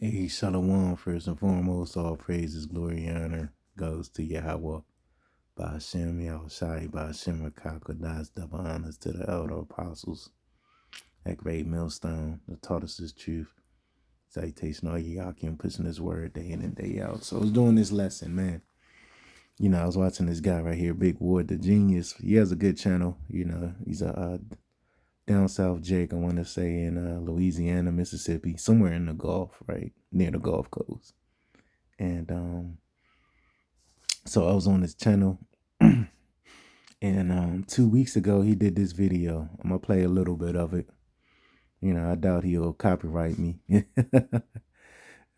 Hey, Shalom, first and foremost, all praises, glory, and honor goes to Yahweh, Ba'ashem, Yahushai, Ba'ashem, Rakakodas, double honors to the elder apostles, that great millstone that taught us this truth. Salutation, all Yakim, pushing this word day in and day out. So I was doing this lesson, man. I was watching this guy right here, Big Ward, the genius. He has a good channel. He's a down south Jake, I want to say, in Louisiana, Mississippi, somewhere in the Gulf, right? Near the Gulf Coast. And so I was on his channel, and 2 weeks ago he did this video. I'm gonna play a little bit of it. I doubt he'll copyright me.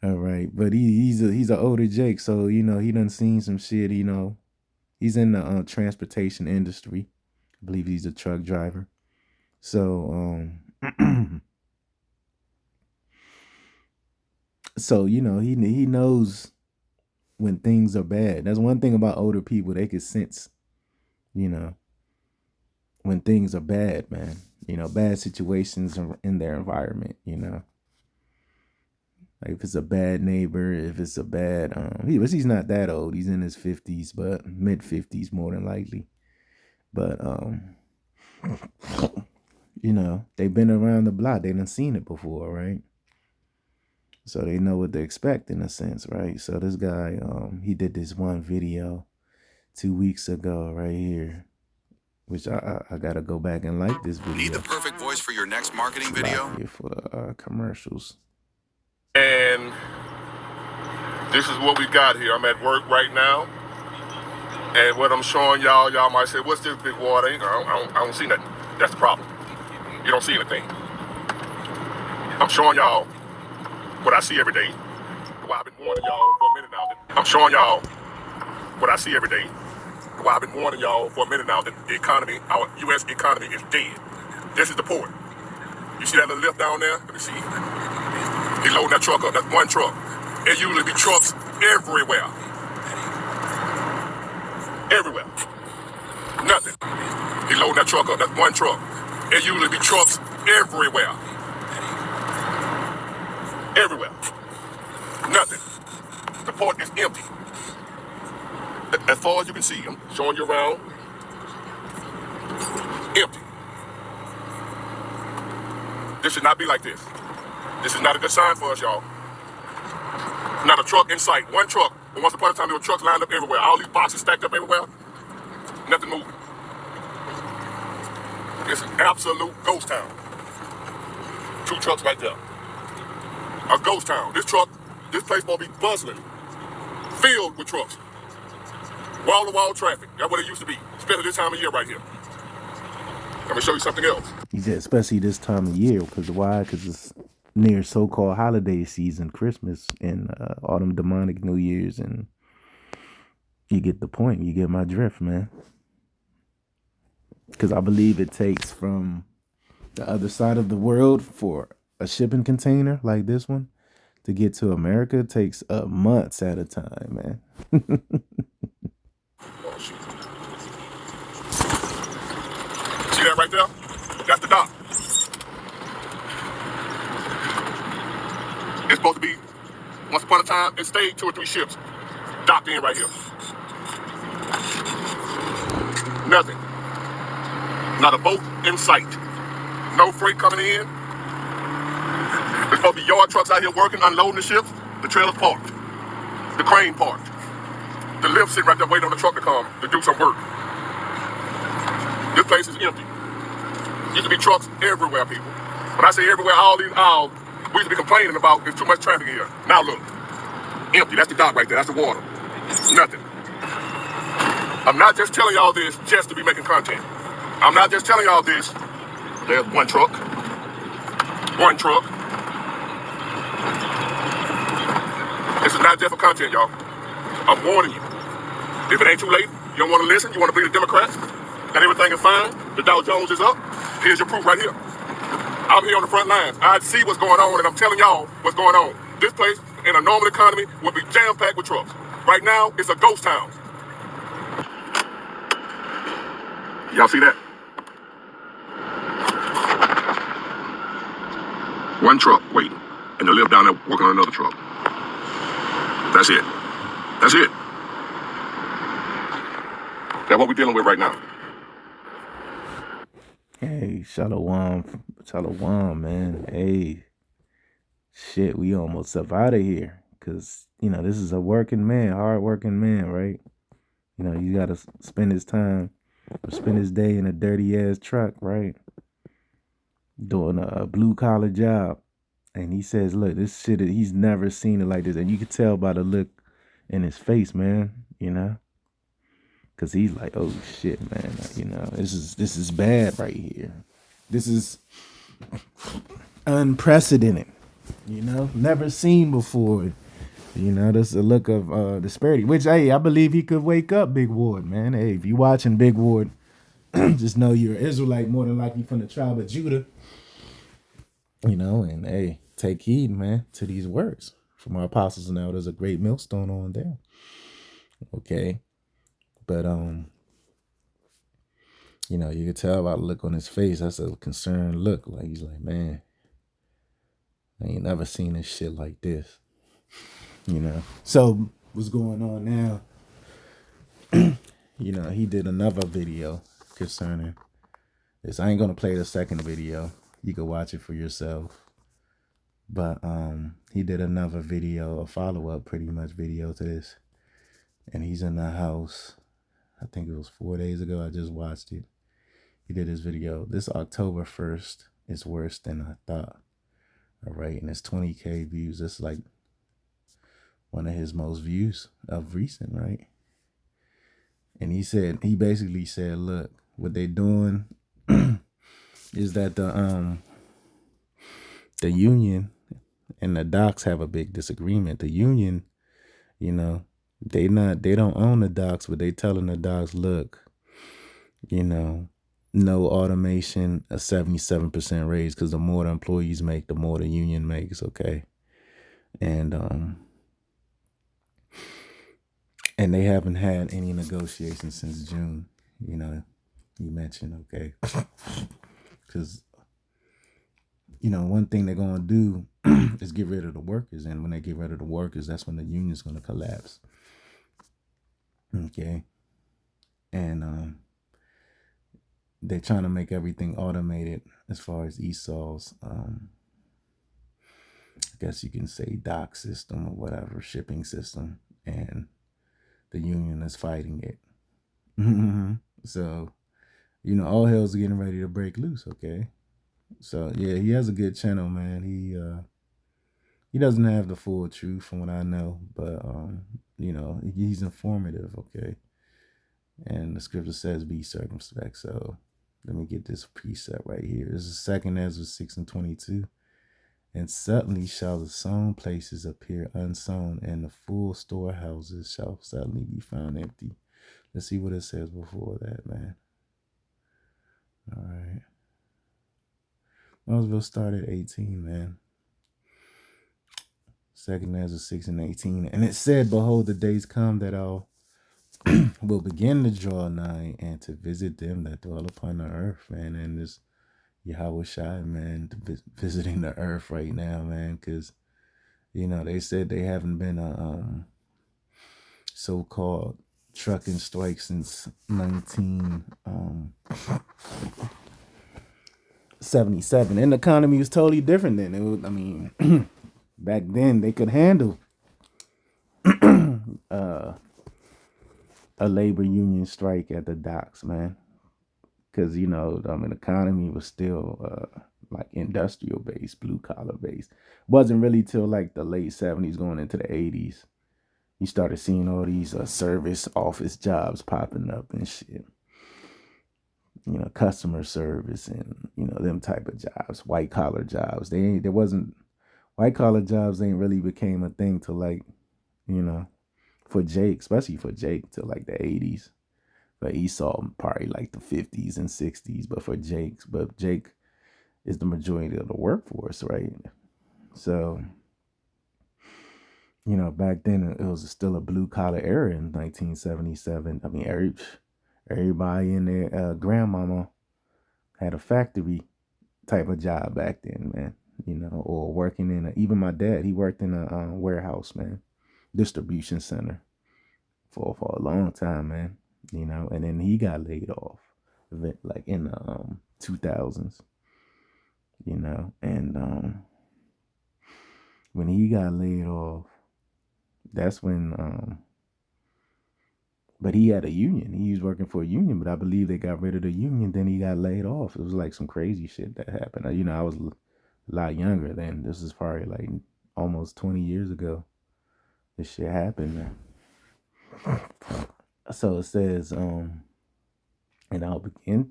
All right, but he's an older Jake, so he done seen some shit. He's in the transportation industry. I believe he's a truck driver. So so he knows when things are bad. That's one thing about older people; they can sense, when things are bad, man. Bad situations in their environment. Like if it's a bad neighbor, if it's a bad he's not that old. He's in his 50s, but mid 50s more than likely. But they've been around the block. They done seen it before, right? So they know what to expect in a sense, right? So this guy, he did this one video 2 weeks ago right here, which I gotta go back and like this video. Need the perfect voice for your next marketing video? Here for the commercials. And this is what we got here. I'm at work right now, and what I'm showing y'all might say, "What's this, Big Water?" I don't see nothing. That's the problem. You don't see anything. I'm showing y'all what I see every day. Well, I've been warning y'all for a minute now. I'm showing y'all what I see every day. Well, I've been warning y'all for a minute now that the economy, our U.S. economy, is dead. This is the port. You see that little lift down there? Let me see. He loading that truck up. That's one truck. There usually be trucks everywhere. Everywhere. Nothing. He loading that truck up. That's one truck. There usually be trucks everywhere. Everywhere. Nothing. The port is empty. As far as you can see, I'm showing you around. Empty. This should not be like this. This is not a good sign for us, y'all. Not a truck in sight. One truck. But once upon a time, there were trucks lined up everywhere. All these boxes stacked up everywhere. Nothing moving. It's an absolute ghost town. 2 trucks right there. A ghost town. This place will be bustling. Filled with trucks. Wall-to-wall traffic. That's what it used to be. Especially this time of year right here. I'm going to show you something else. He said, especially this time of year. Because why? Because it's near so-called holiday season, Christmas, and autumn demonic New Year's. And you get the point. You get my drift, man. Because I believe it takes from the other side of the world for a shipping container like this one to get to America. It takes months at a time, man. Oh, shoot. See that right there? That's the dock. It's supposed to be, once upon a time, it stayed 2 or 3 ships docked in right here. Nothing. Not a boat in sight. No freight coming in. There's supposed to be yard trucks out here working, unloading the ships. The trailer's parked. The crane parked. The lift sitting right there waiting on the truck to come to do some work. This place is empty. Used to be trucks everywhere, people. When I say everywhere, all these aisles, we used to be complaining about there's too much traffic here. Now look. Empty. That's the dock right there. That's the water. Nothing. I'm not just telling y'all this just to be making content. I'm not just telling y'all this. There's one truck. One truck. This is not just for content, y'all. I'm warning you. If it ain't too late, you don't want to listen, you want to be the Democrats, and everything is fine, the Dow Jones is up, here's your proof right here. I'm here on the front lines. I see what's going on, and I'm telling y'all what's going on. This place, in a normal economy, would be jam-packed with trucks. Right now, it's a ghost town. Y'all see that? One truck waiting. and to live down there working on another truck. That's it. That's it. That's what we're dealing with right now. Hey, Shalom, man. Hey, shit, we almost up out of here. Because, this is a working man, hard-working man, right? You got to spend his time or spend his day in a dirty-ass truck, right? Doing a blue-collar job. And he says, look, this shit, he's never seen it like this. And you can tell by the look in his face, man, Because he's like, oh, shit, man, this is bad right here. This is unprecedented, never seen before. There's a look of disparity, which, hey, I believe he could wake up Big Ward, man. Hey, if you're watching Big Ward, just know you're an Israelite more than likely from the tribe of Judah, and hey, take heed, man, to these words from our apostles. Now there's a great millstone on there. Okay. But, you can tell by the look on his face, that's a concerned look. Like, he's like, man, I ain't never seen this shit like this. So what's going on now? He did another video concerning this. I ain't gonna play the second video. You can watch it for yourself. But he did another video, a follow-up pretty much video to this. And he's in the house. I think it was 4 days ago. I just watched it. He did his video. This October 1st is worse than I thought. All right. And it's 20K views. It's like one of his most views of recent, right? And he basically said, look, what they doing is that the union and the docks have a big disagreement. The union, they don't own the docks, but they telling the docks, look, no automation, a 77% raise, because the more the employees make, the more the union makes, okay? And they haven't had any negotiations since June, you mentioned, okay? Because, one thing they're going to do is get rid of the workers. And when they get rid of the workers, that's when the union's going to collapse. Okay. And they're trying to make everything automated as far as Esau's, I guess you can say dock system or whatever, shipping system. And the union is fighting it. So, all hell's getting ready to break loose, okay? So, yeah, he has a good channel, man. He doesn't have the full truth from what I know, but, he's informative, okay? And the scripture says be circumspect. So let me get this precept right here. This is 2 Ezra 6:22. And suddenly shall the sown places appear unsown, and the full storehouses shall suddenly be found empty. Let's see what it says before that, man. All right. Might as well start at 18, man. 2 Ezra 6:18. And it said, behold, the days come that I'll will begin to draw nigh and to visit them that dwell upon the earth, man. And this Yahweh Shai, man, visiting the earth right now, man, because, they said they haven't been a so-called trucking strike since 1977. And the economy was totally different then. It was, back then they could handle a labor union strike at the docks, man. Because, the economy was still like industrial based, blue collar based. Wasn't really till like the late 70s going into the 80s. You started seeing all these service office jobs popping up and shit. Customer service and, them type of jobs, white collar jobs. White collar jobs ain't really became a thing till like, for Jake, especially for Jake, till like the 80s. For Esau, probably like the 50s and 60s. But Jake is the majority of the workforce, right? So, back then it was still a blue collar era in 1977. Everybody in their grandmama had a factory type of job back then, man. or working even my dad, he worked in a warehouse, man, distribution center for a long time, man, and then he got laid off, like in the 2000s, and when he got laid off, that's when but he had a union. He was working for a union, but I believe they got rid of the union. Then he got laid off. It was like some crazy shit that happened. I was a lot younger then. This is probably like almost 20 years ago. This shit happened, man. So it says, and I'll begin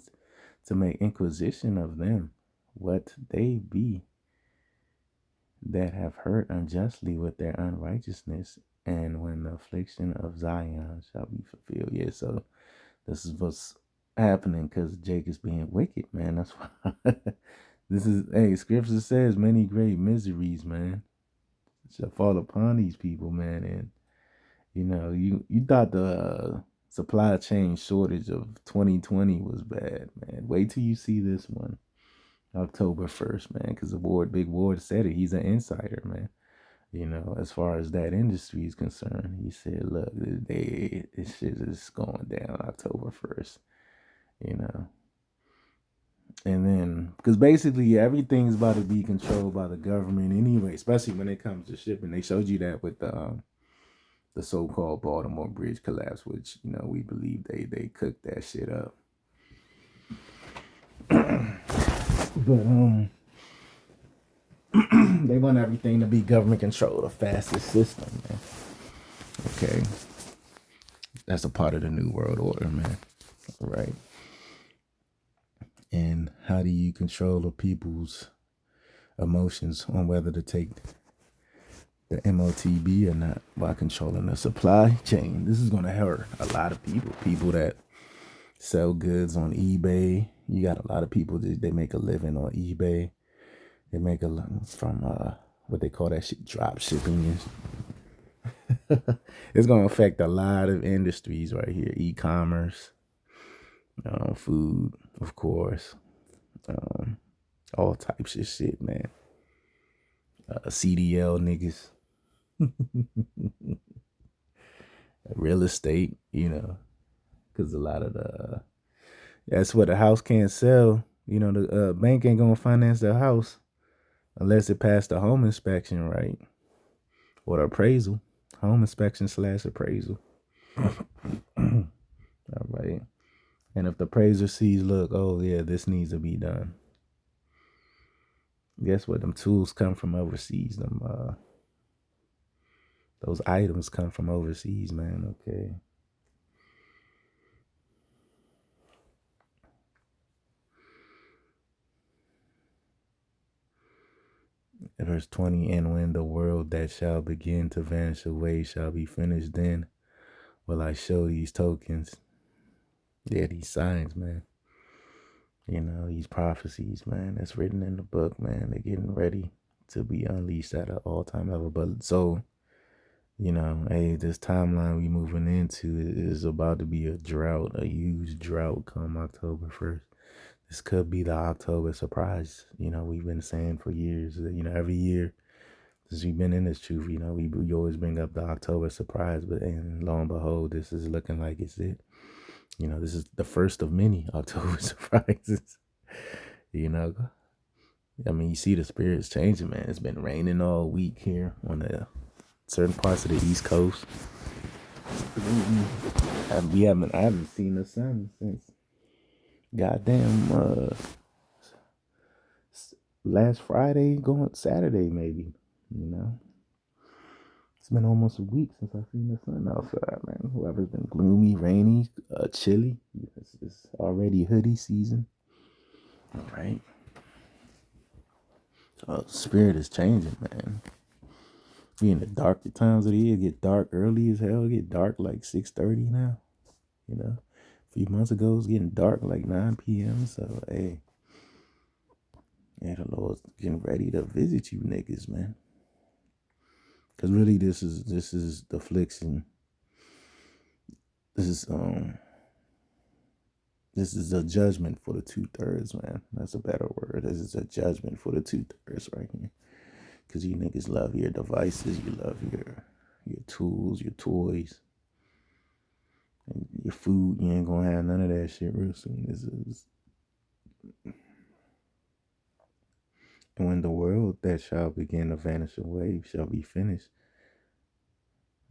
to make inquisition of them, what they be that have hurt unjustly with their unrighteousness, and when the affliction of Zion shall be fulfilled. Yeah, so this is what's happening because Jake is being wicked, man. That's why scripture says many great miseries, man, shall fall upon these people, man. And you thought the supply chain shortage of 2020 was bad, man. Wait till you see this one, October 1st, man, because Big Ward said it. He's an insider, man. As far as that industry is concerned, he said, look, this shit is going down October 1st, And then, because basically everything's about to be controlled by the government anyway, especially when it comes to shipping. They showed you that with the so-called Baltimore Bridge collapse, which, we believe they cooked that shit up. But, they want everything to be government controlled, the fastest system, man. Okay. That's a part of the New World Order, man. Right. And how do you control the people's emotions on whether to take the MOTB or not? By controlling the supply chain. This is going to hurt a lot of people that sell goods on eBay. You got a lot of people that they make a living on eBay. They make a living from what they call that shit, drop shipping. It's going to affect a lot of industries right here. E-commerce, food, of course, all types of shit, man. CDL niggas, real estate, because a lot of that's what the house can't sell. The bank ain't going to finance the house unless it passed the home inspection, right? Or the appraisal. Home inspection / appraisal. All right. And if the appraiser sees, look, oh yeah, this needs to be done. Guess what? Them tools come from overseas. Those items come from overseas, man. Okay. Verse 20, and when the world that shall begin to vanish away shall be finished, then will I show these tokens. Yeah, these signs, man. These prophecies, man, that's written in the book, man. They're getting ready to be unleashed at an all-time level. But so, hey, this timeline we moving into is about to be a drought, a huge drought come October 1st. This could be the October surprise. We've been saying for years, every year since we've been in this truth, we always bring up the October surprise, but and lo and behold, this is looking like it's it. This is the first of many October surprises. You see the spirits changing, man. It's been raining all week here on the certain parts of the East Coast. I haven't seen the sun since goddamn last Friday, going Saturday maybe. It's been almost a week since I've seen the sun outside, man. Whoever's been gloomy, rainy, chilly, it's already hoodie season. All right. So spirit is changing, man. We in the darker times of the year. It get dark early as hell. It get dark like 6:30 now. A few months ago, it was getting dark like 9 p.m. So, hey. Yeah, the Lord's getting ready to visit you niggas, man. Because really, this is the affliction. This is, This is a judgment for the 2/3, man. That's a better word. This is a judgment for the 2/3 right here. Because you niggas love your devices, you love your tools, your toys, and your food. You ain't gonna have none of that shit real soon. And when the world that shall begin to vanish away shall be finished,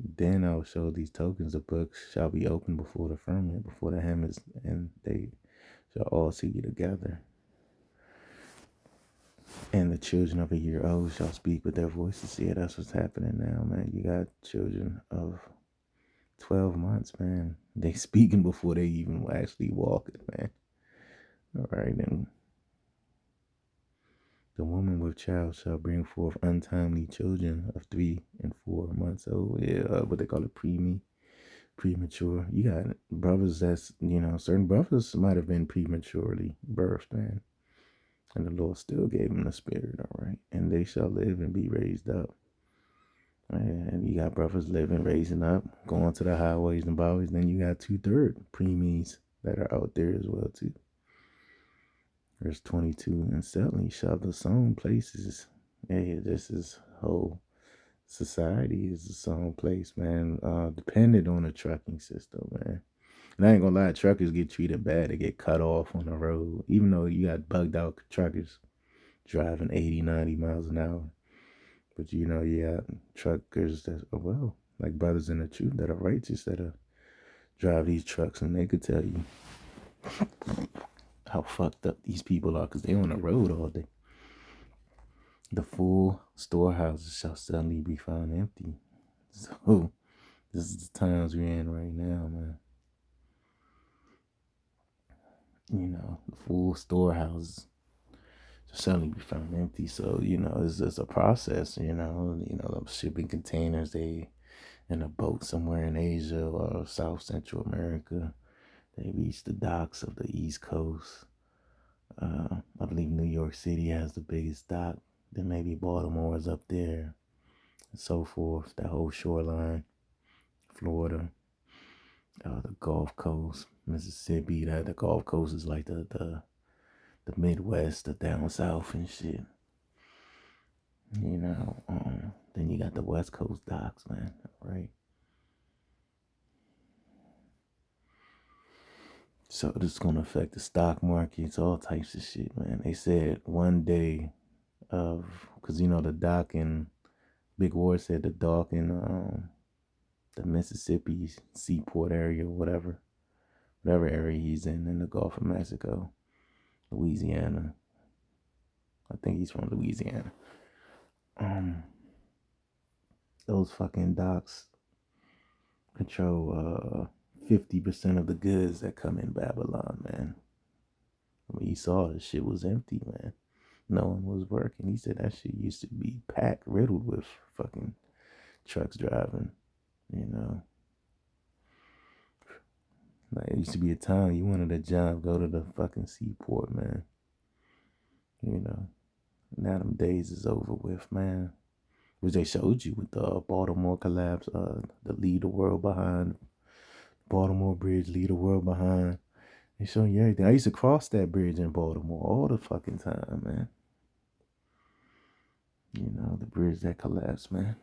then I will show these tokens. The books shall be opened before the firmament, before the heavens, and they shall all see you together. And the children of a year old shall speak with their voices. Yeah, that's what's happening now, man. You got children of 12 months, man. They speaking before they even actually walking, man. All right, and the woman with child shall bring forth untimely children of 3 and 4 months old. Yeah, what they call it, premature. You got brothers that's, certain brothers might have been prematurely birthed, man. And the Lord still gave them the spirit, all right? And they shall live and be raised up. And you got brothers living, raising up, going to the highways and byways. Then you got 2/3 preemies that are out there as well, too. Verse 22, and suddenly shall the sown places. Hey, this is whole society is a sown place, man. Dependent on the trucking system, man. And I ain't gonna lie, truckers get treated bad. They get cut off on the road. Even though you got bugged out truckers driving 80, 90 miles an hour. But you got truckers that are, well, like brothers in the truth that are righteous, that drive these trucks, and they could tell you how fucked up these people are because they're on the road all day. The full storehouses shall suddenly be found empty. So this is the times we're in right now, man. The full storehouses shall suddenly be found empty. So, it's a process, the shipping containers, they in a boat somewhere in Asia or South Central America. They reach the docks of the East Coast. I believe New York City has the biggest dock. Then maybe Baltimore is up there, and so forth. That whole shoreline, Florida, the Gulf Coast, Mississippi. The Gulf Coast is like the Midwest, the down south and shit. Then you got the West Coast docks, man. Right. So this is gonna affect the stock markets, all types of shit, man. They said one day because the dock in Big War said the dock in the Mississippi seaport area, whatever area he's in the Gulf of Mexico, Louisiana. I think he's from Louisiana. Those fucking docks control 50% of the goods that come in Babylon, man. When he saw the shit was empty, man. No one was working. He said that shit used to be packed, riddled with fucking trucks driving, Like, it used to be a time you wanted a job, go to the fucking seaport, man. Now them days is over with, man. Which they showed you with the Baltimore collapse, the leave the world behind. Baltimore Bridge, leave the world behind. They show you everything. I used to cross that bridge in Baltimore all the fucking time, man. The bridge that collapsed, man.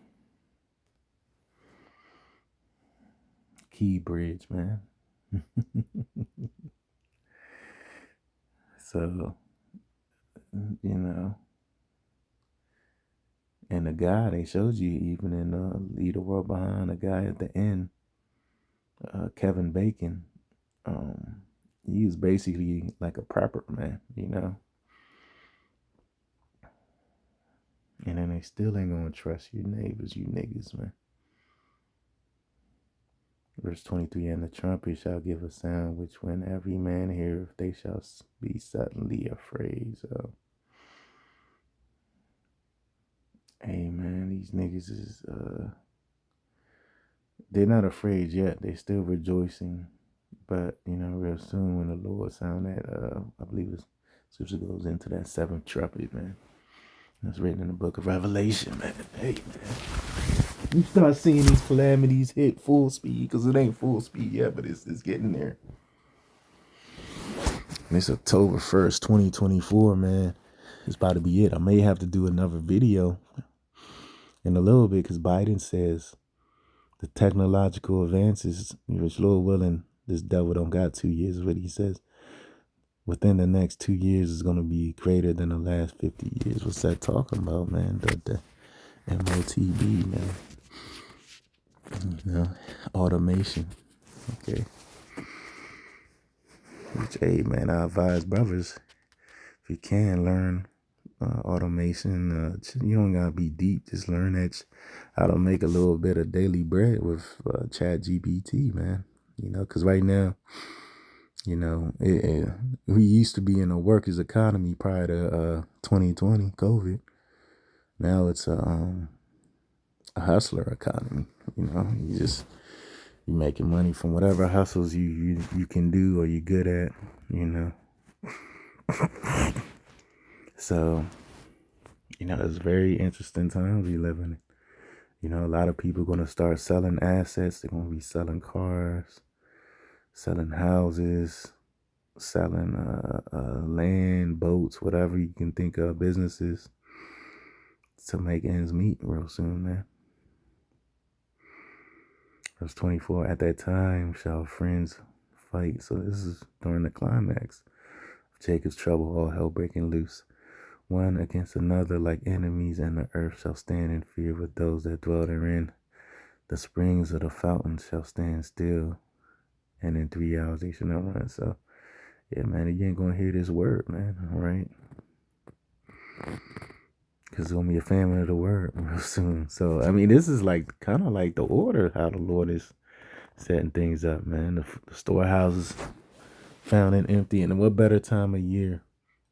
Key Bridge, man. So, and the guy they showed you even in Leave the World Behind, the guy at the end, Kevin Bacon, he was basically like a prepper, man, And then they still ain't gonna trust your neighbors, you niggas, man. Verse 23, and the trumpet shall give a sound, which when every man heareth, they shall be suddenly afraid. So, hey, man, these niggas is, they're not afraid yet. They're still rejoicing. But, real soon when the Lord sound that, I believe the scripture goes into that 7th trumpet, man. That's written in the book of Revelation, man. Hey, man. You start seeing these calamities hit full speed, because it ain't full speed yet, but it's getting there. And it's October 1st, 2024, man. It's about to be it. I may have to do another video in a little bit because Biden says the technological advances, which Lord willing, this devil don't got 2 years, is what he says. Within the next 2 years is going to be greater than the last 50 years. What's that talking about, man? The MOTB, man. You know, automation. Okay. Which, hey, man, I advise brothers, if you can, learn automation. You don't gotta be deep. Just learn how to make a little bit of daily bread with ChatGPT, man. You know, because right now, you know, we used to be in a workers' economy prior to 2020 COVID. Now it's a hustler economy. You know, you making money from whatever hustles you can do or you're good at. You know. So, you know, it's very interesting times we live in. You know, a lot of people going to start selling assets. They're going to be selling cars, selling houses, selling land, boats, whatever you can think of, businesses, to make ends meet real soon, man. Verse 24, at that time shall friends fight. So this is during the climax of Jacob's trouble, all hell breaking loose. One against another like enemies, and the earth shall stand in fear with those that dwell therein. The springs of the fountains shall stand still, and in 3 hours they shall not run. So, yeah, man, you ain't going to hear this word, man, all right? Because it's going to be a famine of the word real soon. So, I mean, this is like kind of like the order, how the Lord is setting things up, man. The storehouses found and empty. And what better time of year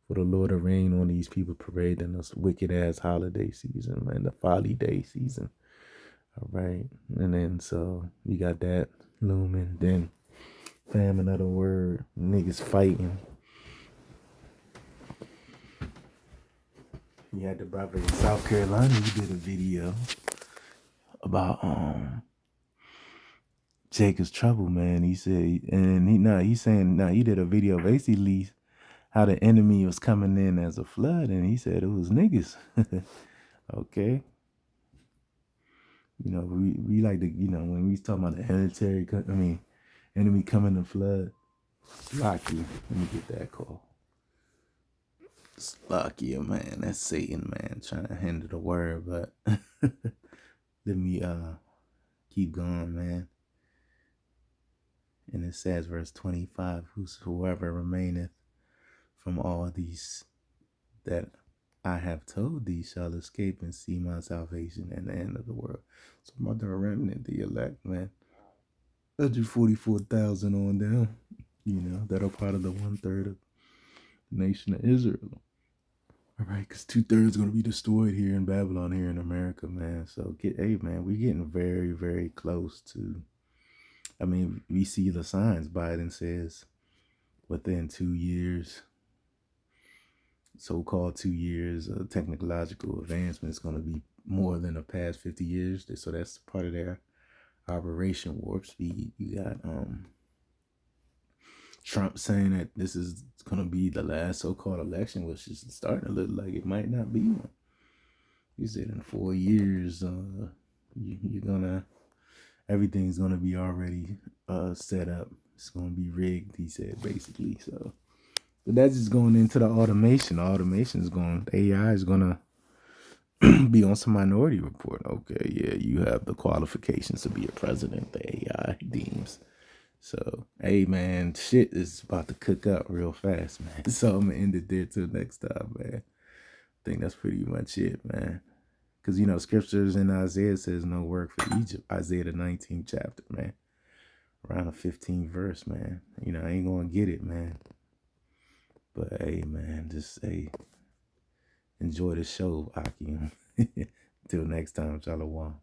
for the Lord to rain on these people parade than this wicked ass holiday season, man, the folly day season. All right. And then so you got that looming. Then famine of the word, niggas fighting. You had the brother in South Carolina, he did a video about Jacob's trouble, man. He said, and he did a video basically how the enemy was coming in as a flood, and he said it was niggas. Okay. You know, we like to, you know, when we talking about the enemy coming to flood. Slocky. Let me get that call. Slocky, man. That's Satan, man, trying to hinder the word, but let me keep going, man. And it says, verse 25, whoever remaineth from all these that I have told thee shall escape and see my salvation and the end of the world. So about the remnant, the elect, man. 144,000 on down, you know, that are part of the 1/3 of the nation of Israel. All right, because 2/3 going to be destroyed here in Babylon, here in America, man. So man, we're getting very, very close to. I mean, we see the signs. Biden says within 2 years, so-called 2 years, technological advancement is going to be more than the past 50 years. So that's part of their Operation Warp Speed. You got Trump saying that this is going to be the last so-called election, which is starting to look like it might not be one. He said in 4 years, everything's going to be already set up. It's going to be rigged, he said, basically. So, but that's just going into the automation. AI is going to be on some Minority Report. Okay, yeah, you have the qualifications to be a president, the AI deems. So, hey, man, shit is about to cook up real fast, man. So I'm going to end it there till next time, man. I think that's pretty much it, man. Because, you know, scriptures in Isaiah says no work for Egypt. Isaiah the 19th chapter, man. Around the 15th verse, man. You know, I ain't going to get it, man. But, hey, man, just, hey, enjoy the show, Akim. Till next time, Shalom.